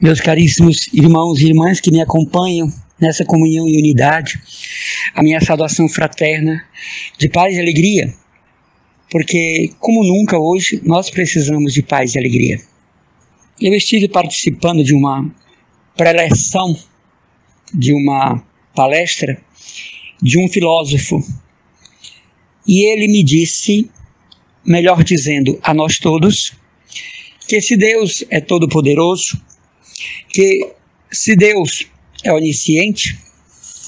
Meus caríssimos irmãos e irmãs que me acompanham nessa comunhão e unidade, a minha saudação fraterna de paz e alegria, porque como nunca hoje nós precisamos de paz e alegria. Eu estive participando de uma preleção, de uma palestra de um filósofo, e ele me disse, melhor dizendo a nós todos, que se Deus é todo-poderoso, que se Deus é onisciente,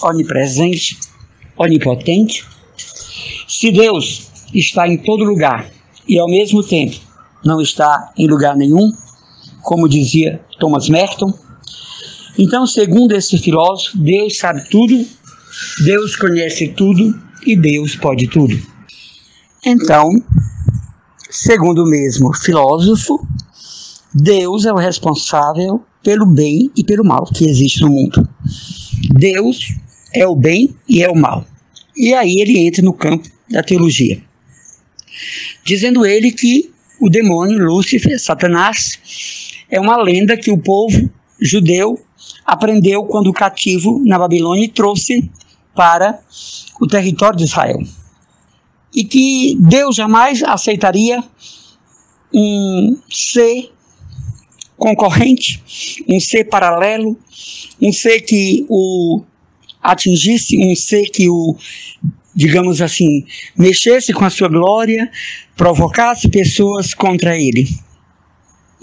onipresente, onipotente, se Deus está em todo lugar e ao mesmo tempo não está em lugar nenhum, como dizia Thomas Merton, então, segundo esse filósofo, Deus sabe tudo, Deus conhece tudo e Deus pode tudo. Então, segundo o mesmo filósofo, Deus é o responsável pelo bem e pelo mal que existe no mundo. Deus é o bem e é o mal. E aí ele entra no campo da teologia, dizendo ele que o demônio, Lúcifer, Satanás, é uma lenda que o povo judeu aprendeu quando cativo na Babilônia e trouxe para o território de Israel. E que Deus jamais aceitaria um ser concorrente, um ser paralelo, um ser que o atingisse, um ser que o, digamos assim, mexesse com a sua glória, provocasse pessoas contra ele.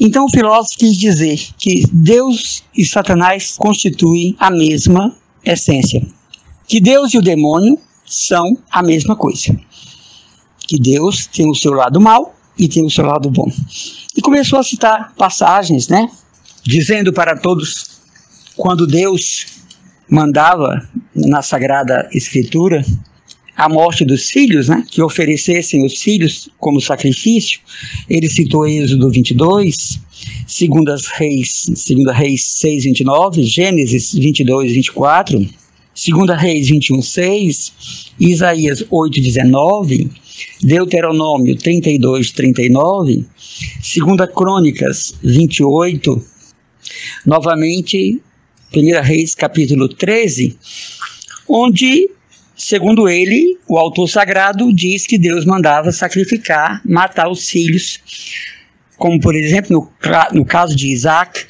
Então o filósofo quis dizer que Deus e Satanás constituem a mesma essência, que Deus e o demônio são a mesma coisa, que Deus tem o seu lado mau e tem o seu lado bom. E começou a citar passagens, dizendo para todos, quando Deus mandava na Sagrada Escritura a morte dos filhos, que oferecessem os filhos como sacrifício, ele citou Êxodo 22, 2 Reis 6, 29, Gênesis 22, 24, 2 Reis 21, 6, Isaías 8, 19, Deuteronômio 32, 39, 2 Crônicas 28, novamente 1 Reis capítulo 13, onde, segundo ele, o autor sagrado diz que Deus mandava sacrificar, matar os filhos, como por exemplo no caso de Isaac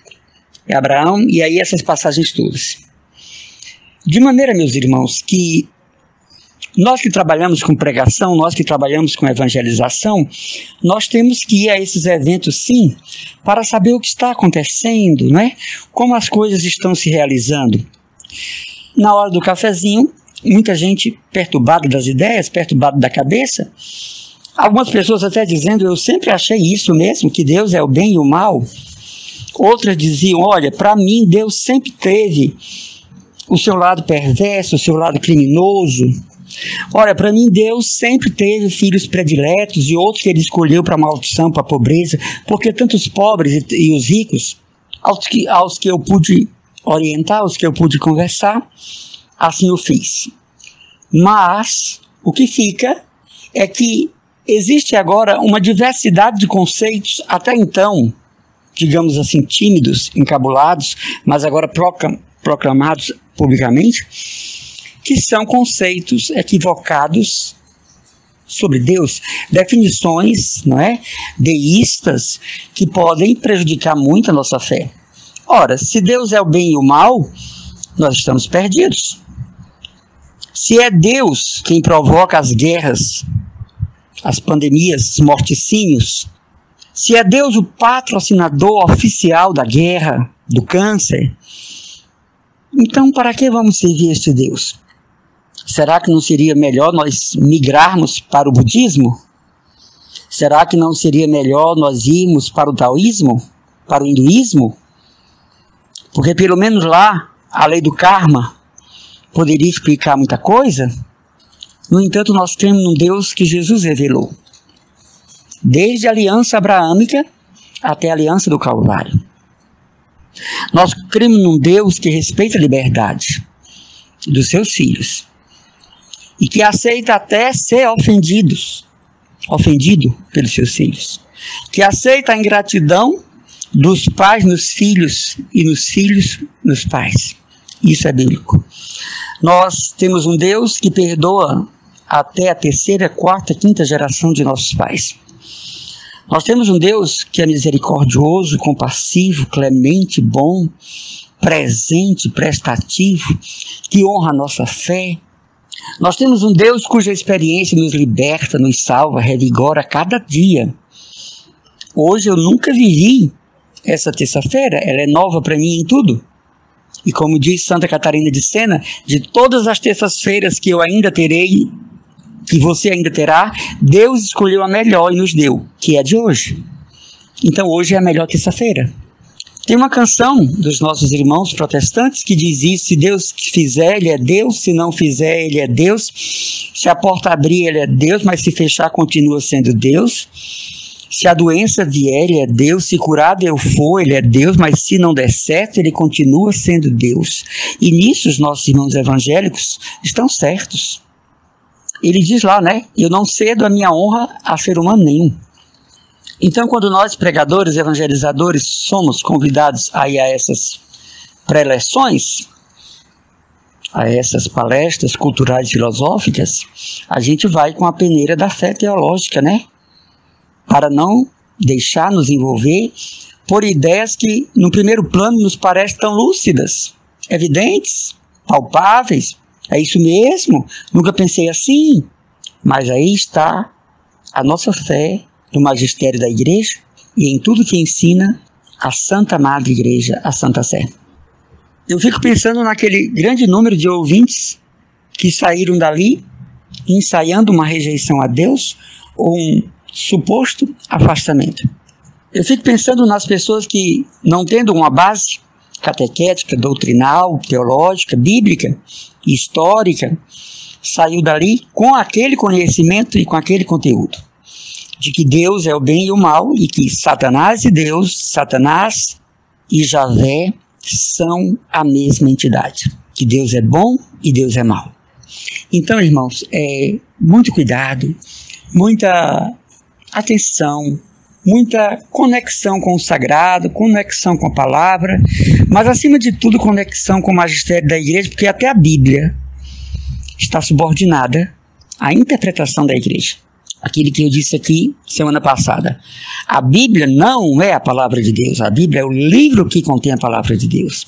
e Abraão, e aí essas passagens todas. De maneira, meus irmãos, que nós que trabalhamos com pregação, nós que trabalhamos com evangelização, nós temos que ir a esses eventos sim, para saber o que está acontecendo, como as coisas estão se realizando. Na hora do cafezinho, muita gente perturbada das ideias, perturbada da cabeça, algumas pessoas até dizendo, eu sempre achei isso mesmo, que Deus é o bem e o mal. Outras diziam, olha, para mim Deus sempre teve o seu lado perverso, o seu lado criminoso. Olha, para mim Deus sempre teve filhos prediletos e outros que ele escolheu para maldição, para pobreza, porque tantos pobres e os ricos, aos que eu pude orientar, aos que eu pude conversar, assim eu fiz. Mas o que fica é que existe agora uma diversidade de conceitos, até então, digamos assim, tímidos, encabulados, mas agora proclamados publicamente, que são conceitos equivocados sobre Deus, definições, deístas, que podem prejudicar muito a nossa fé. Ora, se Deus é o bem e o mal, nós estamos perdidos. Se é Deus quem provoca as guerras, as pandemias, os morticínios, se é Deus o patrocinador oficial da guerra, do câncer, então para que vamos servir este Deus? Será que não seria melhor nós migrarmos para o budismo? Será que não seria melhor nós irmos para o taoísmo, para o hinduísmo? Porque pelo menos lá, a lei do karma poderia explicar muita coisa. No entanto, nós cremos num Deus que Jesus revelou, desde a aliança abraâmica até a aliança do Calvário. Nós cremos num Deus que respeita a liberdade dos seus filhos e que aceita até ser ofendido pelos seus filhos, que aceita a ingratidão dos pais nos filhos e nos filhos nos pais. Isso é bíblico. Nós temos um Deus que perdoa até a terceira, quarta, quinta geração de nossos pais. Nós temos um Deus que é misericordioso, compassivo, clemente, bom, presente, prestativo, que honra a nossa fé. Nós temos um Deus cuja experiência nos liberta, nos salva, revigora a cada dia. Hoje eu nunca vivi essa terça-feira, ela é nova para mim em tudo. E como diz Santa Catarina de Sena, de todas as terças-feiras que eu ainda terei, que você ainda terá, Deus escolheu a melhor e nos deu, que é a de hoje. Então hoje é a melhor terça-feira. Tem uma canção dos nossos irmãos protestantes que diz isso: se Deus fizer, Ele é Deus, se não fizer, Ele é Deus, se a porta abrir, Ele é Deus, mas se fechar, continua sendo Deus. Se a doença vier, Ele é Deus, se curado eu for, Ele é Deus, mas se não der certo, Ele continua sendo Deus. E nisso os nossos irmãos evangélicos estão certos. Ele diz lá, né? Eu não cedo a minha honra a ser humano nenhum. Então, quando nós, pregadores, evangelizadores, somos convidados a ir a essas preleções, a essas palestras culturais e filosóficas, a gente vai com a peneira da fé teológica, né? Para não deixar nos envolver por ideias que, no primeiro plano, nos parecem tão lúcidas, evidentes, palpáveis. É isso mesmo, nunca pensei assim. Mas aí está a nossa fé no magistério da Igreja e em tudo que ensina a Santa Madre Igreja, a Santa Sé. Eu fico pensando naquele grande número de ouvintes que saíram dali ensaiando uma rejeição a Deus ou um suposto afastamento. Eu fico pensando nas pessoas que, não tendo uma base catequética, doutrinal, teológica, bíblica, histórica, saiu dali com aquele conhecimento e com aquele conteúdo, de que Deus é o bem e o mal, e que Satanás e Deus, Satanás e Javé são a mesma entidade, que Deus é bom e Deus é mau. Então, irmãos, muito cuidado, muita atenção, muita conexão com o sagrado, conexão com a palavra, mas acima de tudo conexão com o magistério da Igreja, porque até a Bíblia está subordinada à interpretação da Igreja. Aquilo que eu disse aqui semana passada. A Bíblia não é a palavra de Deus, a Bíblia é o livro que contém a palavra de Deus.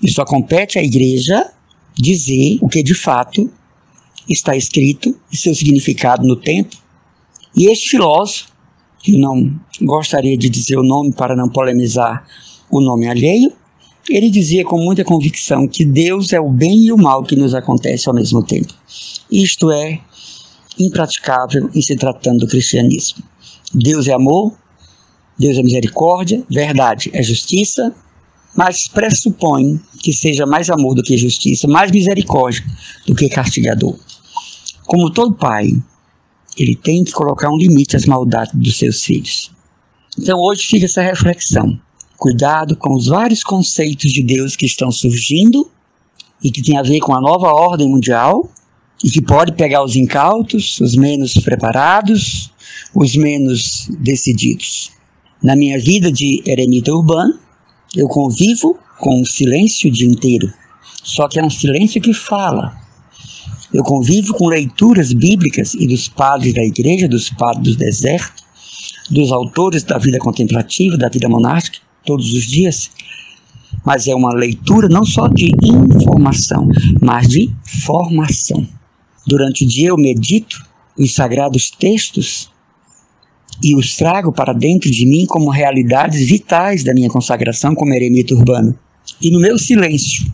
E só compete à Igreja dizer o que de fato está escrito e seu significado no tempo. E este filósofo, eu não gostaria de dizer o nome para não polemizar o nome alheio, ele dizia com muita convicção que Deus é o bem e o mal que nos acontece ao mesmo tempo. Isto é impraticável em se tratando do cristianismo. Deus é amor, Deus é misericórdia, verdade é justiça, mas pressupõe que seja mais amor do que justiça, mais misericórdia do que castigador. Como todo pai, ele tem que colocar um limite às maldades dos seus filhos. Então hoje fica essa reflexão. Cuidado com os vários conceitos de Deus que estão surgindo e que tem a ver com a nova ordem mundial e que pode pegar os incautos, os menos preparados, os menos decididos. Na minha vida de eremita urbano, eu convivo com o silêncio o dia inteiro, só que é um silêncio que fala. Eu convivo com leituras bíblicas e dos padres da igreja, dos padres do deserto, dos autores da vida contemplativa, da vida monástica, todos os dias. Mas é uma leitura não só de informação, mas de formação. Durante o dia eu medito os sagrados textos e os trago para dentro de mim como realidades vitais da minha consagração como eremita urbano. E no meu silêncio,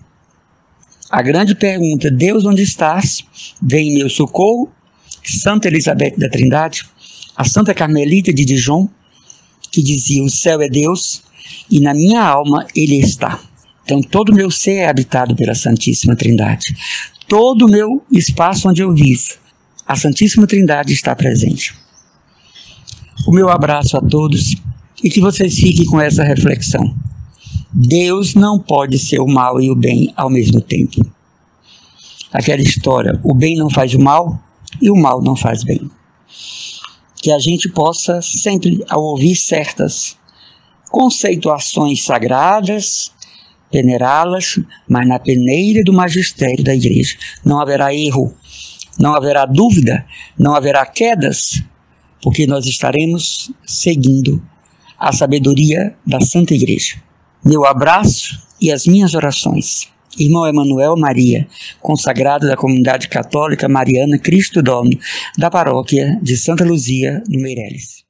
a grande pergunta, Deus, onde estás? Vem em meu socorro. Santa Elizabeth da Trindade, a Santa Carmelita de Dijon, que dizia, o céu é Deus e na minha alma Ele está. Então todo o meu ser é habitado pela Santíssima Trindade. Todo o meu espaço onde eu vivo, a Santíssima Trindade está presente. O meu abraço a todos e que vocês fiquem com essa reflexão. Deus não pode ser o mal e o bem ao mesmo tempo. Aquela história, o bem não faz o mal e o mal não faz bem. Que a gente possa sempre, ao ouvir certas conceituações sagradas, venerá-las, mas na peneira do magistério da Igreja. Não haverá erro, não haverá dúvida, não haverá quedas, porque nós estaremos seguindo a sabedoria da Santa Igreja. Meu abraço e as minhas orações. Irmão Emanuel Maria, consagrado da comunidade católica Mariana Cristo Domini, da paróquia de Santa Luzia, no Meireles.